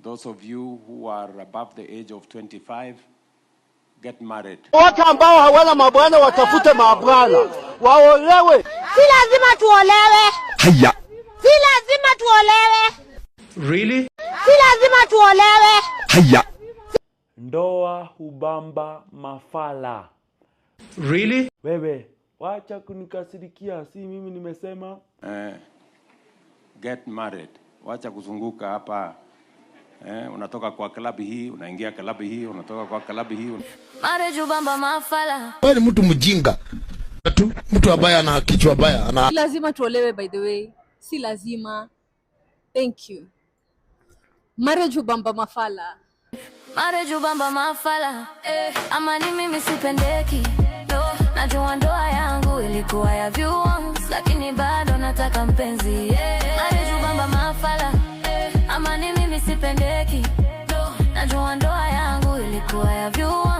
those of you who are above the age of 25, get married. Watu ambao hawana mabwana watafute mabwana. Waolewe. Si lazima tuolewe. Haya. Si lazima tuolewe. Really? Si lazima tuolewe. Haya. Ndoa hubamba mafala. Really? Wewe, wacha kunikasirikia, si mimi nimesema. Get married. Wacha kuzunguka hapa. Unatoka kwa klabu hii, unaingia klabu hii, unatoka kwa klabu hii. Marriage hubamba mafala. Wewe ni mtu mjinga. Mtu ambaye ana kichwa baya ana. Si lazima tuolewe, by the way. Si lazima. Thank you. Marriage hubamba mafala. Marriage hubamba mafala. Ama ni mimi sipendeki. No, najua ndoa yangu ilikuwa ya viewers, lakini bado nataka mpenzi. Marriage hubamba mafala. Ama ni mimi sipendeki. No, najua ndoa yangu ilikuwa ya viewers.